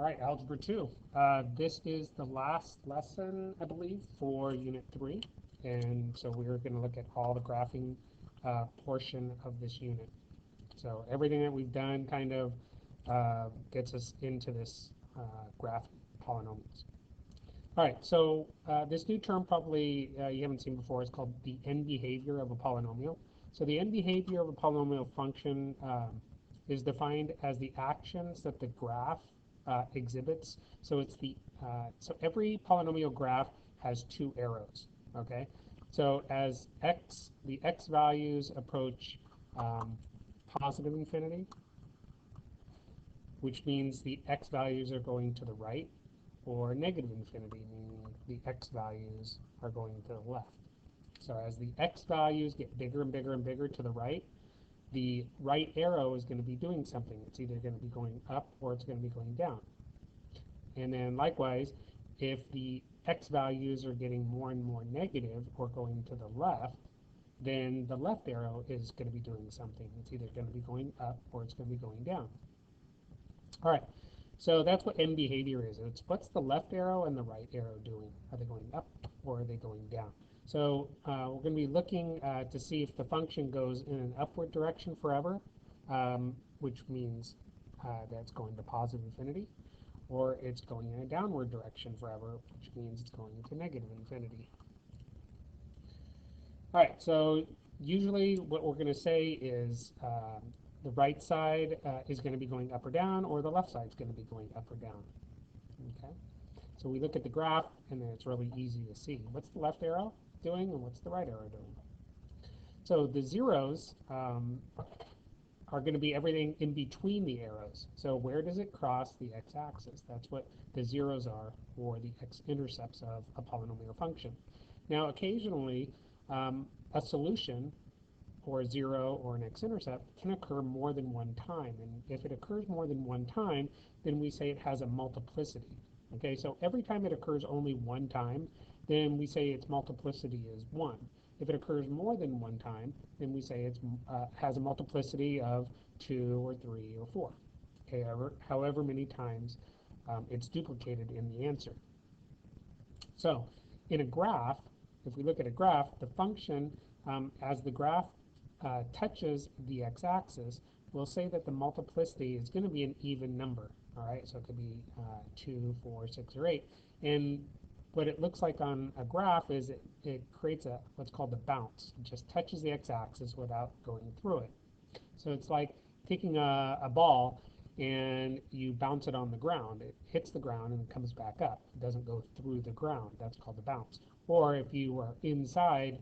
All right, Algebra 2. This is the last lesson, I believe, for Unit 3. And so we're going to look at all the graphing portion of this unit. So everything that we've done kind of gets us into this graph polynomials. All right, so this new term probably you haven't seen before is called the end behavior of a polynomial. So the end behavior of a polynomial function is defined as the actions that the graph exhibits. So it's so every polynomial graph has two arrows. Okay, so as the x values approach positive infinity, which means the x values are going to the right, or negative infinity, meaning the x values are going to the left. So as the x values get bigger and bigger and bigger to the right arrow is going to be doing something. It's either going to be going up or it's going to be going down. And then likewise, if the x values are getting more and more negative or going to the left, then the left arrow is going to be doing something. It's either going to be going up or it's going to be going down. All right, so that's what end behavior is. It's what's the left arrow and the right arrow doing? Are they going up or are they going down? So we're going to be looking to see if the function goes in an upward direction forever, which means that's going to positive infinity, or it's going in a downward direction forever, which means it's going to negative infinity. All right, so usually what we're going to say is the right side is going to be going up or down, or the left side is going to be going up or down. Okay, so we look at the graph, and then it's really easy to see. What's the left arrow doing, and what's the right arrow doing? So the zeros are going to be everything in between the arrows. So where does it cross the x-axis? That's what the zeros are, or the x-intercepts of a polynomial function. Now, occasionally, a solution or a zero or an x-intercept can occur more than one time. And if it occurs more than one time, then we say it has a multiplicity. Okay, so every time it occurs only one time, then we say its multiplicity is 1. If it occurs more than one time, then we say it has a multiplicity of 2 or 3 or 4. Okay, however many times it's duplicated in the answer. So in a graph, if we look at a graph, the function, as the graph touches the x-axis, we'll say that the multiplicity is going to be an even number. All right, so it could be 2, 4, 6, or 8. And what it looks like on a graph is it creates what's called a bounce. It just touches the x-axis without going through it. So it's like taking a ball and you bounce it on the ground. It hits the ground and it comes back up. It doesn't go through the ground. That's called a bounce. Or if you are inside,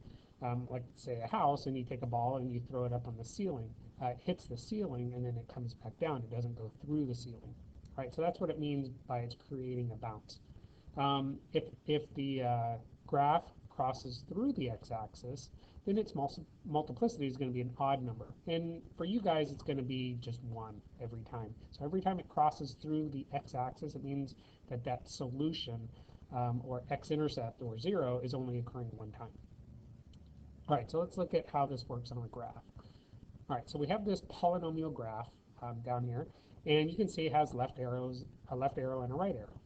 like say a house, and you take a ball and you throw it up on the ceiling, it hits the ceiling and then it comes back down. It doesn't go through the ceiling. All right, so that's what it means by it's creating a bounce. If the graph crosses through the x-axis, then its multiplicity is going to be an odd number. And for you guys, it's going to be just 1 every time. So every time it crosses through the x-axis, it means that that solution, or x-intercept, or 0, is only occurring one time. All right, so let's look at how this works on a graph. All right, so we have this polynomial graph down here, and you can see it has a left arrow and a right arrow.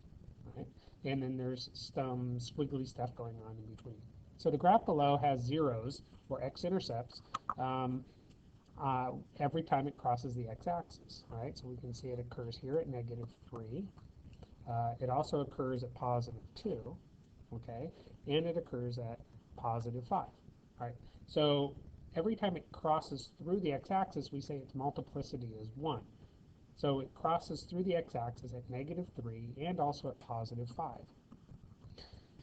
Right? And then there's some squiggly stuff going on in between. So the graph below has zeros, or x-intercepts, every time it crosses the x-axis. Right? So we can see it occurs here at -3. It also occurs at +2, okay? And it occurs at +5. All right, so every time it crosses through the x-axis, we say its multiplicity is 1. So it crosses through the x-axis at -3 and also at +5.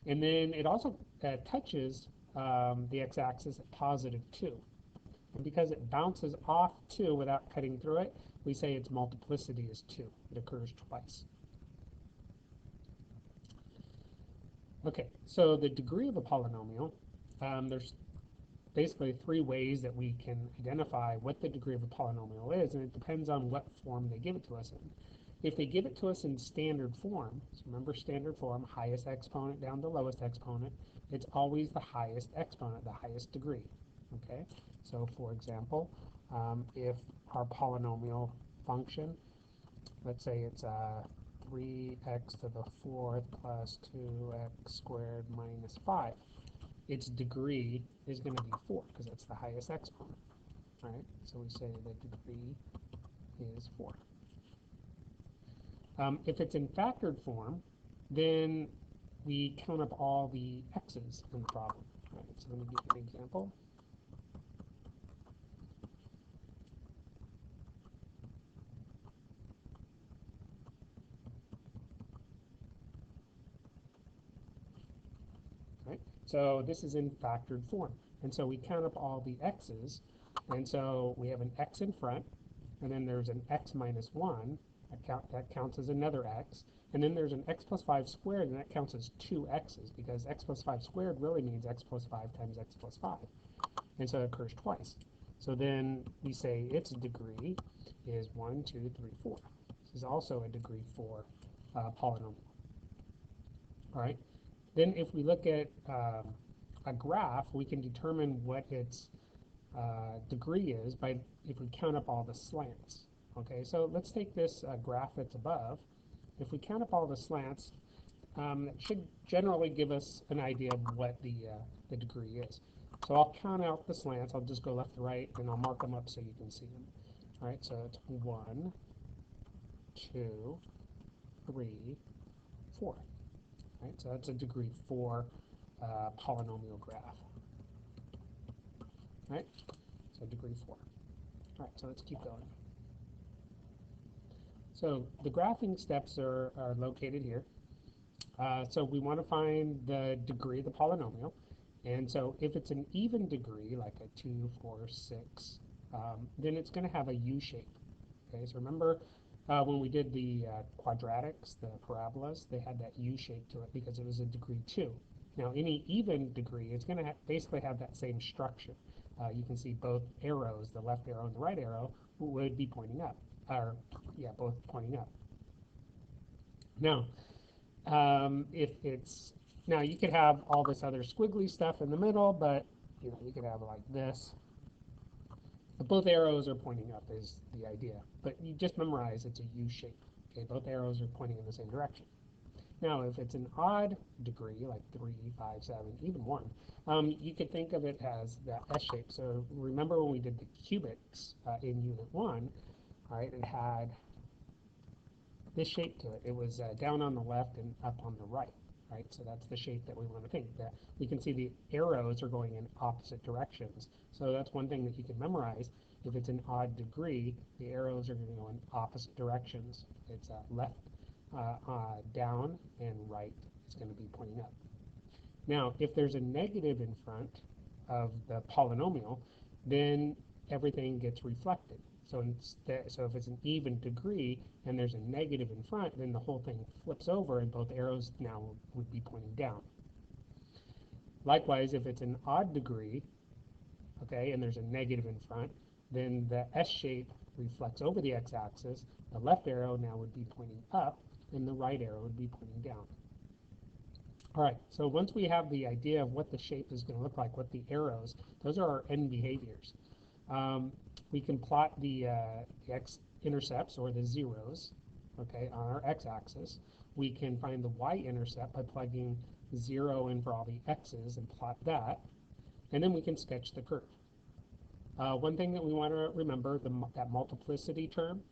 And then it also touches the x-axis at +2. And because it bounces off 2 without cutting through it, we say its multiplicity is 2. It occurs twice. Okay, so the degree of a polynomial, there's basically 3 ways that we can identify what the degree of a polynomial is, and it depends on what form they give it to us in. If they give it to us in standard form, so remember standard form, highest exponent down to lowest exponent, it's always the highest exponent, the highest degree. Okay, so for example, if our polynomial function, let's say it's 3x to the 4th plus 2x squared minus 5. Its degree is going to be 4 because that's the highest exponent. All right, so we say the degree is 4. If it's in factored form, then we count up all the x's in the problem. All right, so let me give you an example. Right? So this is in factored form. And so we count up all the x's. And so we have an x in front, and then there's an x minus 1. That counts as another x. And then there's an x plus 5 squared, and that counts as 2 x's, because x plus 5 squared really means x plus 5 times x plus 5. And so it occurs twice. So then we say its degree is 1, 2, 3, 4. This is also a degree 4 polynomial. All right. Then if we look at a graph, we can determine what its degree is by if we count up all the slants. Okay, so let's take this graph that's above. If we count up all the slants, it should generally give us an idea of what the degree is. So I'll count out the slants. I'll just go left to right, and I'll mark them up so you can see them. All right, so it's 1, 2, 3, 4. Right, so that's a degree 4 polynomial graph. Right, so degree 4. All right, so let's keep going. So the graphing steps are located here. So we want to find the degree of the polynomial. And so if it's an even degree, like a 2, 4, 6, then it's going to have a U shape. Okay, so remember when we did the quadratics, the parabolas, they had that U shape to it because it was a degree 2. Now any even degree, it's going to basically have that same structure. You can see both arrows, the left arrow and the right arrow, would be pointing up. Or, yeah, both pointing up. Now, if it's, now you could have all this other squiggly stuff in the middle, but you know, you could have like this. But both arrows are pointing up is the idea. But you just memorize it's a U shape. Okay, both arrows are pointing in the same direction. Now, if it's an odd degree, like 3, 5, 7, even 1, you could think of it as that S shape. So remember when we did the cubics in Unit 1, right, it had this shape to it. It was down on the left and up on the right, right? So that's the shape that we want to think. That we can see the arrows are going in opposite directions. So that's one thing that you can memorize. If it's an odd degree, the arrows are going to go in opposite directions. It's left down and right is going to be pointing up. Now, if there's a negative in front of the polynomial, then everything gets reflected. So if it's an even degree and there's a negative in front, then the whole thing flips over and both arrows now would be pointing down. Likewise, if it's an odd degree, okay, and there's a negative in front, then the S shape reflects over the x-axis. The left arrow now would be pointing up, and the right arrow would be pointing down. All right, so once we have the idea of what the shape is going to look like, what the arrows, those are our end behaviors. We can plot the x-intercepts, or the zeros, okay, on our x-axis. We can find the y-intercept by plugging 0 in for all the x's and plot that. And then we can sketch the curve. One thing that we want to remember, that multiplicity term,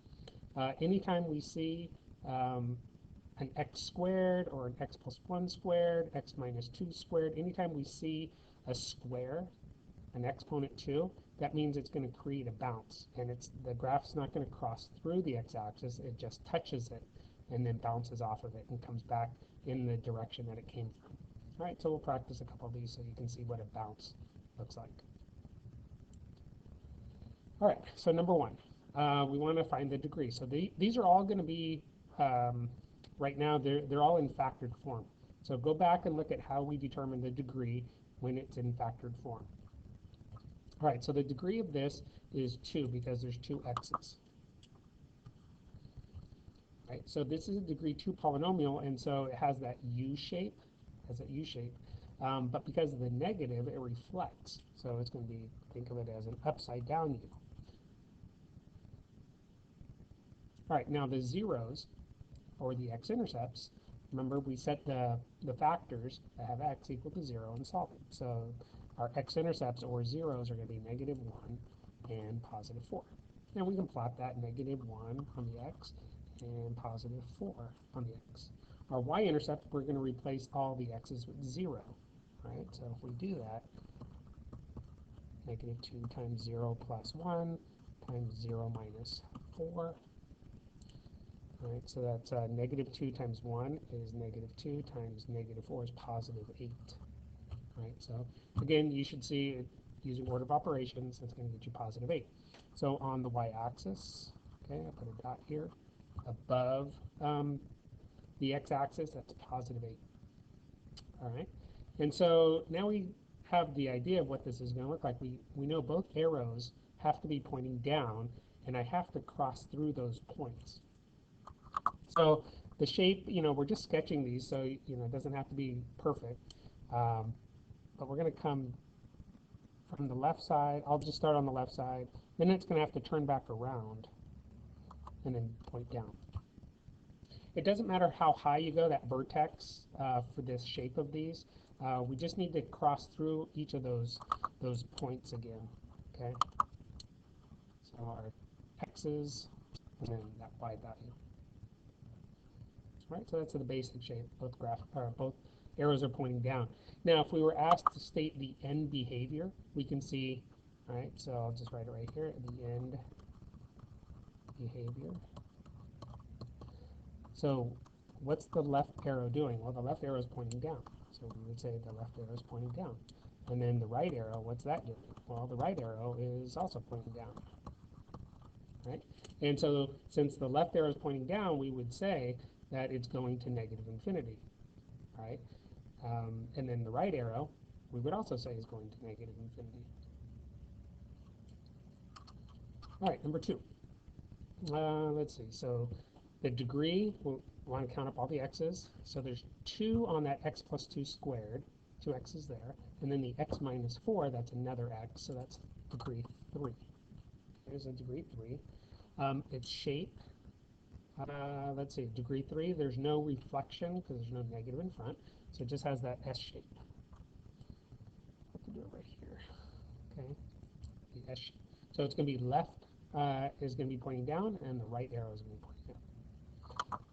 anytime we see an x squared or an x plus 1 squared, x minus 2 squared, anytime we see a square, an exponent 2, that means it's going to create a bounce. And the graph's not going to cross through the x-axis, it just touches it and then bounces off of it and comes back in the direction that it came from. All right, so we'll practice a couple of these so you can see what a bounce looks like. All right, so number 1, we want to find the degree. So these are all going to be, right now, they're all in factored form. So go back and look at how we determine the degree when it's in factored form. All right, so the degree of this is 2 because there's 2 x's. Right, so this is a degree 2 polynomial, and so it has that U shape, but because of the negative, it reflects. So it's going to be, think of it as an upside down U. All right, now the zeros, or the x-intercepts, remember we set the factors that have x equal to 0 and solve it. So our x-intercepts or zeros are going to be -1 and +4. And we can plot that -1 on the x and +4 on the x. Our y-intercept, we're going to replace all the x's with 0. Right? So if we do that, -2 times 0 plus 1 times 0 minus 4. All right, so that's -2 times 1 is -2 times -4 is +8. Right, so again, you should see it using order of operations, that's going to get you +8. So on the y-axis, okay, I put a dot here, above the x-axis, that's +8. All right, and so now we have the idea of what this is going to look like. We know both arrows have to be pointing down, and I have to cross through those points. So the shape, we're just sketching these, so it doesn't have to be perfect. But we're going to come from the left side. I'll just start on the left side. Then it's going to have to turn back around and then point down. It doesn't matter how high you go, that vertex for this shape of these. We just need to cross through each of those points again. Okay. So our x's and then that y value. Right. So that's the basic shape. Both arrows are pointing down. Now, if we were asked to state the end behavior, we can see. All right. So I'll just write it right here. The end behavior. So what's the left arrow doing? Well, the left arrow is pointing down. So we would say the left arrow is pointing down. And then the right arrow, what's that doing? Well, the right arrow is also pointing down. Right? And so since the left arrow is pointing down, we would say that it's going to -infinity. Right? And then the right arrow, we would also say is going to -infinity. All right, number 2. Let's see. So the degree, we'll want to count up all the x's. So there's 2 on that x plus 2 squared, 2 x's there. And then the x minus 4, that's another x, so that's degree 3. There's a degree 3. Its shape, let's see, degree 3, there's no reflection because there's no negative in front. So it just has that S shape. I can do it right here. Okay, the S shape. So it's going to be left is going to be pointing down, and the right arrow is going to be pointing down.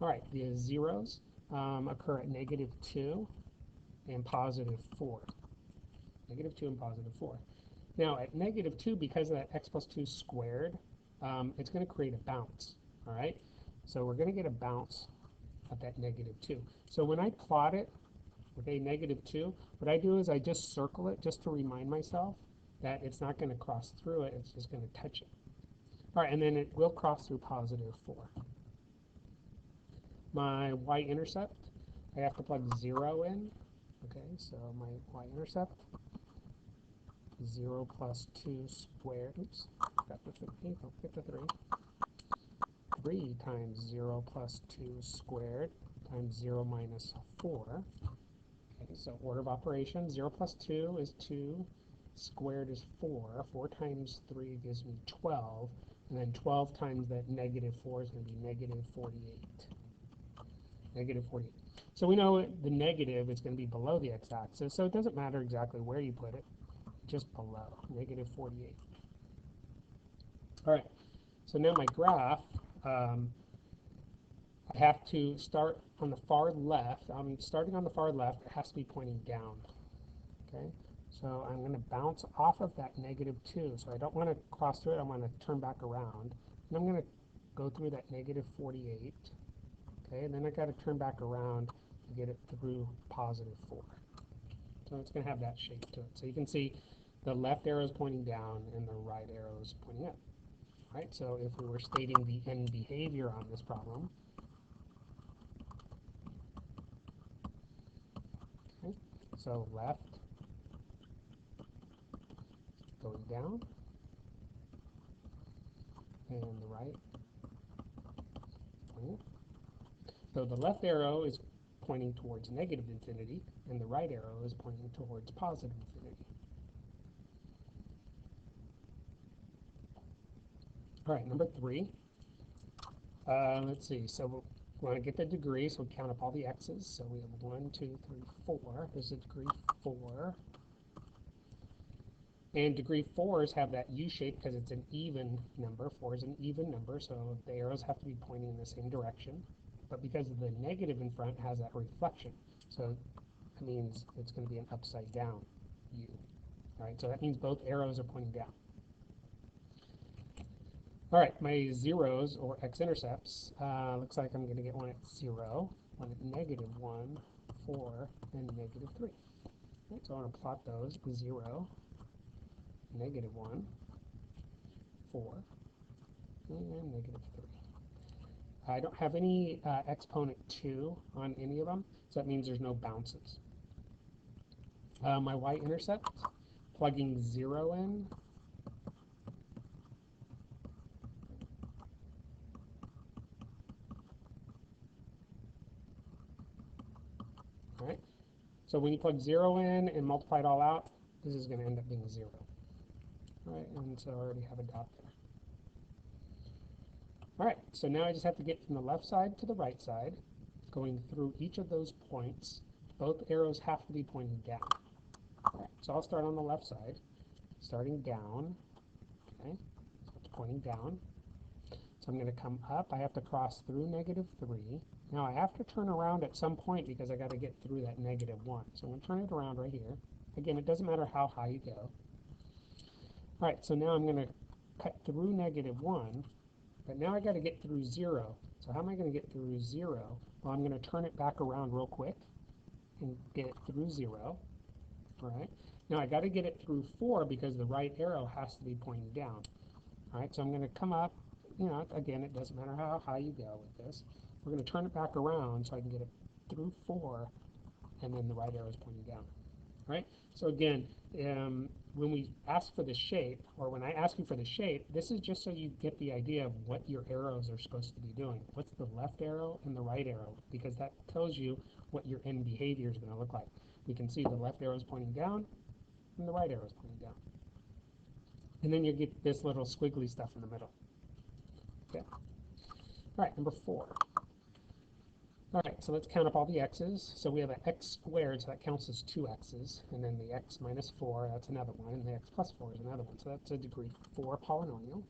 All right, the zeros occur at -2 and +4. -2 and +4. Now at -2, because of that x plus 2 squared, it's going to create a bounce. All right, so we're going to get a bounce at that -2. So when I plot it with a -2, what I do is I just circle it just to remind myself that it's not going to cross through it, it's just going to touch it. All right, and then it will cross through +4. My y-intercept, I have to plug 0 in. Okay, so my y-intercept, 0 plus 2 squared, oops, got the 3, don't get the 3. 3 times 0 plus 2 squared times 0 minus 4. Okay, so order of operations, 0 plus 2 is 2, squared is 4. 4 times 3 gives me 12, and then 12 times that -4 is going to be -48. -48. So we know the negative is going to be below the x-axis, so it doesn't matter exactly where you put it, just below, -48. All right, so now my graph, I have to start on the far left. I'm starting on the far left, it has to be pointing down. Okay, so I'm going to bounce off of that -2, so I don't want to cross through it, I want to turn back around. And I'm going to go through that -48. Okay, and then I got to turn back around to get it through +4. So it's going to have that shape to it. So you can see the left arrow is pointing down and the right arrow is pointing up. Right? So if we were stating the end behavior on this problem, okay, so left going down and the right pointing up. So the left arrow is pointing towards -infinity and the right arrow is pointing towards +infinity. All right, number 3. Let's see. So We want to get the degree, so we count up all the x's. So we have 1, 2, 3, 4. There's a degree 4. And degree 4s have that U shape because it's an even number. 4 is an even number, so the arrows have to be pointing in the same direction. But because of the negative in front, it has that reflection. So that means it's going to be an upside down U. All right, so that means both arrows are pointing down. All right, my zeros, or x-intercepts, looks like I'm going to get one at 0, one at -1, 4, and -3. Right, so I want to plot those. 0, -1, 4, and -3. I don't have any exponent 2 on any of them, so that means there's no bounces. My y-intercept, plugging 0 in, all right? So when you plug 0 in and multiply it all out, this is going to end up being 0. All right, and so I already have a dot there. All right, so now I just have to get from the left side to the right side, going through each of those points. Both arrows have to be pointing down. All right, so I'll start on the left side, starting down, okay? So it's pointing down. So I'm going to come up. I have to cross through -3. Now I have to turn around at some point because I got to get through that -1. So I'm going to turn it around right here. Again, it doesn't matter how high you go. All right, so now I'm going to cut through -1, but now I got to get through 0. So how am I going to get through 0? Well, I'm going to turn it back around real quick and get it through 0. All right. Now I got to get it through 4 because the right arrow has to be pointing down. All right, so I'm going to come up. You know, again, it doesn't matter how high you go with this. We're going to turn it back around so I can get it through 4, and then the right arrow is pointing down. Right? So again, when we ask for the shape, or when I ask you for the shape, this is just so you get the idea of what your arrows are supposed to be doing. What's the left arrow and the right arrow? Because that tells you what your end behavior is going to look like. We can see the left arrow is pointing down, and the right arrow is pointing down. And then you get this little squiggly stuff in the middle. Okay. All right, number 4. All right, so let's count up all the x's. So we have an x squared, so that counts as 2 x's. And then the x minus 4, that's another one. And the x plus 4 is another one. So that's a degree 4 polynomial.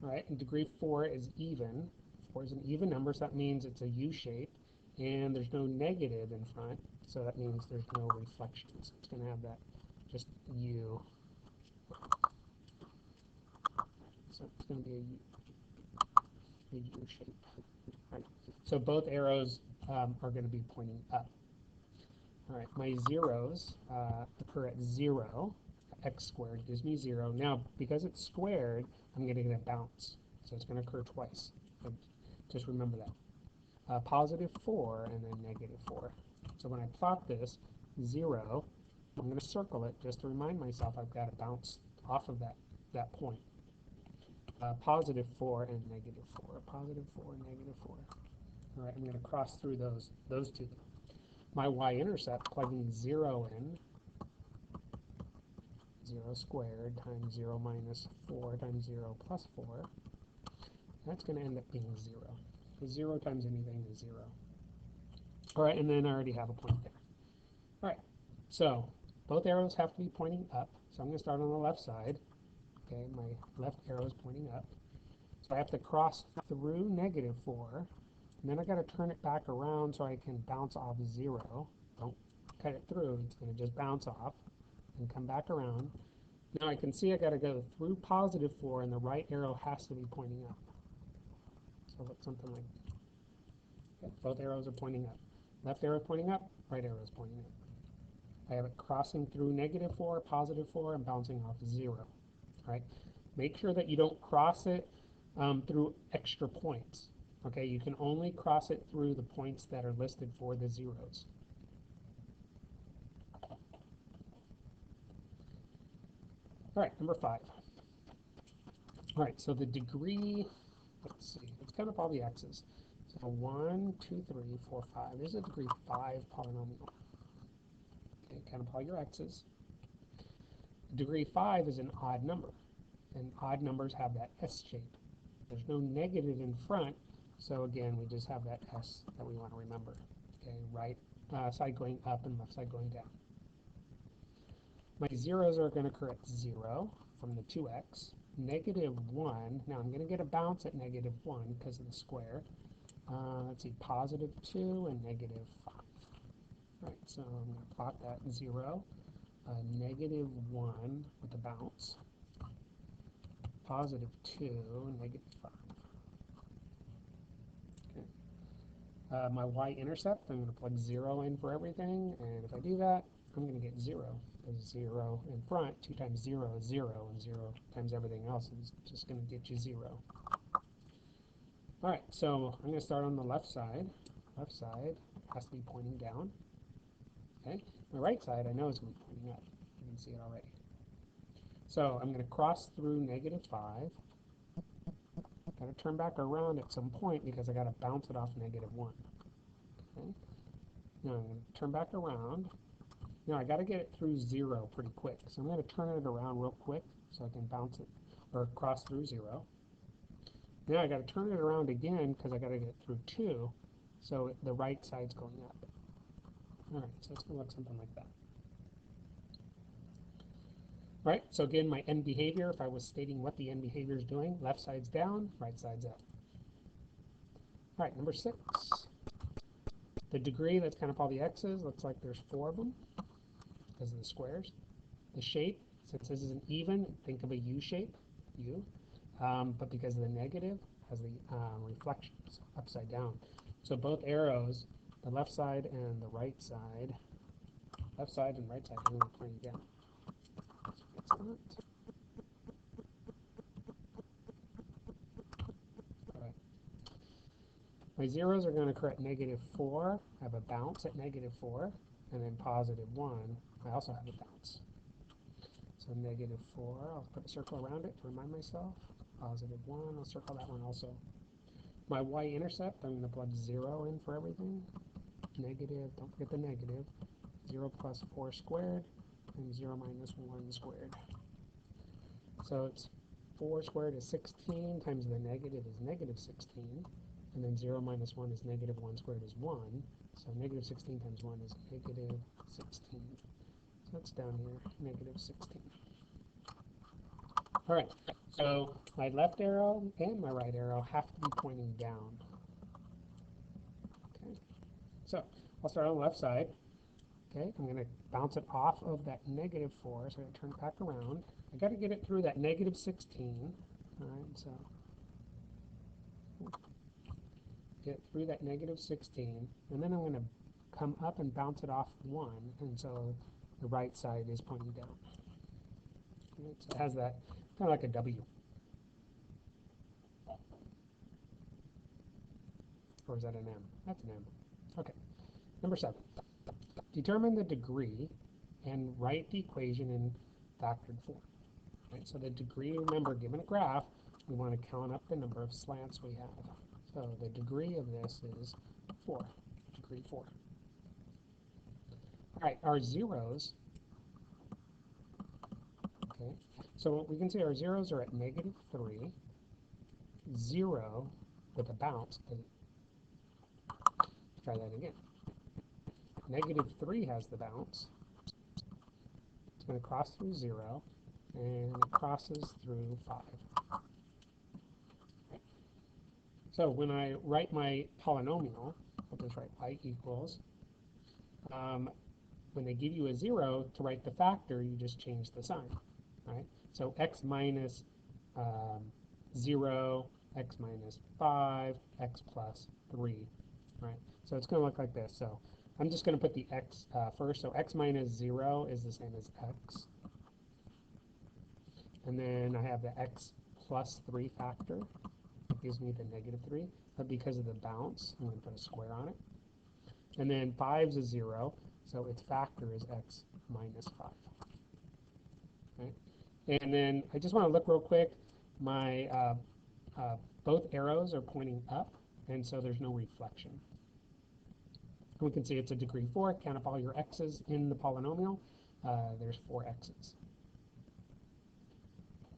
All right, and degree 4 is even. 4 is an even number, so that means it's a U shape. And there's no negative in front, so that means there's no reflection. So it's going to have that just U. So it's going to be a U shape. Right. So both arrows are going to be pointing up. All right, my zeros occur at 0. X squared gives me 0. Now, because it's squared, I'm going to get a bounce. So it's going to occur twice. So just remember that. Positive 4 and then -4. So when I plot this, 0, I'm going to circle it just to remind myself I've got to bounce off of that point. Positive 4 and -4. Positive 4, -4. All right, I'm going to cross through those two. My y-intercept, plugging 0 in, 0 squared times 0 minus 4 times 0 plus 4, that's going to end up being 0. 0 times anything is 0. All right, and then I already have a point there. All right, so both arrows have to be pointing up. So I'm going to start on the left side. Okay, my left arrow is pointing up. So I have to cross through -4. And then I got to turn it back around so I can bounce off 0. Don't cut it through. It's going to just bounce off and come back around. Now I can see I got to go through positive 4, and the right arrow has to be pointing up. So look something like that. Okay, both arrows are pointing up. Left arrow is pointing up, right arrow is pointing up. I have it crossing through -4, positive 4, and bouncing off 0. All right. Make sure that you don't cross it through extra points. Okay, you can only cross it through the points that are listed for the zeros. All right, number 5. All right, so the degree, let's see, let's count up all the x's. So 1, 2, 3, 4, 5. This is a degree 5 polynomial. Okay, count up all your x's. Degree 5 is an odd number, and odd numbers have that S shape. There's no negative in front, So again, we just have that s that we want to remember. Okay, right side going up and left side going down. My zeros are going to correct 0 from the 2x. Negative 1, now I'm going to get a bounce at negative 1 because of the square. Let's see, positive 2 and negative 5. Right, so I'm going to plot that 0, negative 1 with a bounce, positive 2, negative 5. Okay. My y-intercept, I'm going to plug 0 in for everything, and if I do that, I'm going to get 0. Because 0 in front, 2 times 0 is 0, and 0 times everything else is just going to get you 0. All right, so I'm going to start on the left side. Left side has to be pointing down. Okay, my right side I know is going to be pointing up. You can see it already. So I'm going to cross through negative 5. Got to turn back around at some point because I got to bounce it off negative 1. Okay, now I'm going to turn back around. Now I got to get it through 0 pretty quick, so I'm going to turn it around real quick so I can bounce it or cross through 0. Now I got to turn it around again because I got to get through 2, so the right side's going up. All right, so it's going to look something like that. All right, so again, my end behavior, if I was stating what the end behavior is doing, left side's down, right side's up. All right, number 6. The degree, let's count up all the x's. Looks like there's 4 of them because of the squares. The shape, since this is an even, think of a U shape, U. But because of the negative, has the reflections upside down. So both arrows, the left side and the right side, left side and right side are going to be pointing down. Excellent. All right. My zeros are going to correct negative 4. I have a bounce at negative 4, and then positive 1. I also have a bounce. So negative 4, I'll put a circle around it to remind myself. Positive 1, I'll circle that one also. My y-intercept, I'm going to plug 0 in for everything. Negative, don't forget the negative. 0 plus 4 squared, and 0 minus 1 squared. So it's 4 squared is 16, times the negative is negative 16, and then 0 minus 1 is negative 1 squared is 1. So negative 16 times 1 is negative 16. So that's down here, negative 16. All right, so my left arrow and my right arrow have to be pointing down. Okay, so I'll start on the left side. Okay, I'm going to bounce it off of that negative 4, so I'm going to turn it back around. I got to get it through that negative 16. All right, so get through that negative 16, and then I'm going to come up and bounce it off 1, and so the right side is pointing down. Right, so it has that kind of like a W. Or is that an M? That's an M. Okay, number 7. Determine the degree and write the equation in factored form. Right, so the degree, remember, given a graph, we want to count up the number of slants we have. So the degree of this is 4, degree 4. All right, our zeros, okay, so we can see our zeros are at negative 3, 0 with a bounce. Try that again. Negative 3 has the bounce. It's going to cross through 0, and it crosses through 5. So when I write my polynomial, I'll just write y equals, when they give you a 0, to write the factor, you just change the sign, right? So x minus 0, x minus 5, x plus 3, right? So it's going to look like this. So I'm just going to put the x first. So x minus 0 is the same as x. And then I have the x plus 3 factor. It gives me the negative 3. But because of the bounce, I'm going to put a square on it. And then 5 is a 0, so its factor is x minus 5. Right? And then I just want to look real quick. My both arrows are pointing up, and so there's no reflection. We can see it's a degree 4. Count up all your x's in the polynomial. There's 4 x's.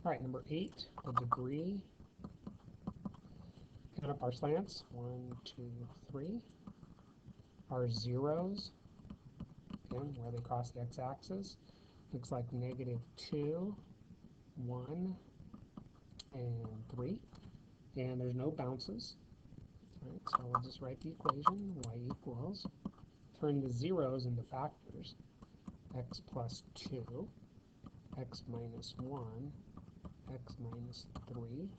All right, number 8, the degree. Set up our slants, 1, 2, 3. Our zeros, again, where they cross the x-axis, looks like -2, 1, and 3. And there's no bounces. All right, so we'll just write the equation, y equals, turn the zeros into factors, x plus 2, x minus 1, x minus 3.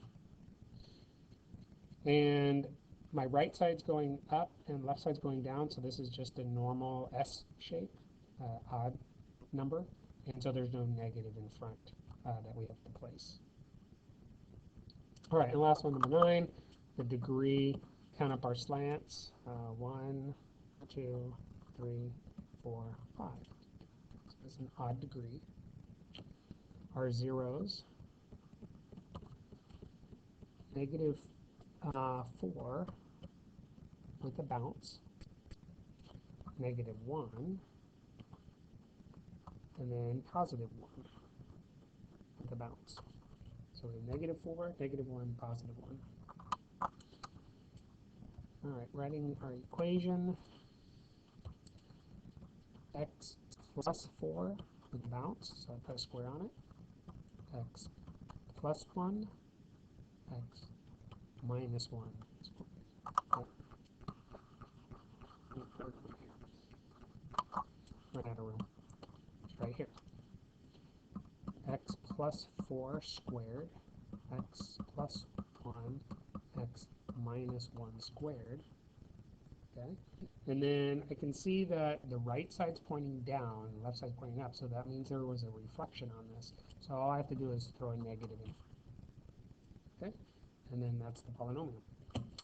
And my right side's going up and left side's going down, so this is just a normal S shape, odd number, and so there's no negative in front that we have to place. All right, and last one, number 9, the degree. Count up our slants, 1, 2, 3, 4, 5. So it's an odd degree. Our zeros, -4 with a bounce, -1, and then +1 with a bounce. So we have -4, -1, +1. All right, writing our equation, x plus 4 with a bounce, so I put a square on it, x plus 1, x minus 1. Oh. Run out of room. It's right here. X plus 4 squared, x plus 1, x minus 1 squared. Okay, and then I can see that the right side's pointing down, the left side's pointing up, so that means there was a reflection on this. So all I have to do is throw a negative in. Okay, and then that's the polynomial.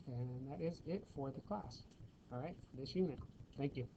And that is it for the class. All right, for this unit. Thank you.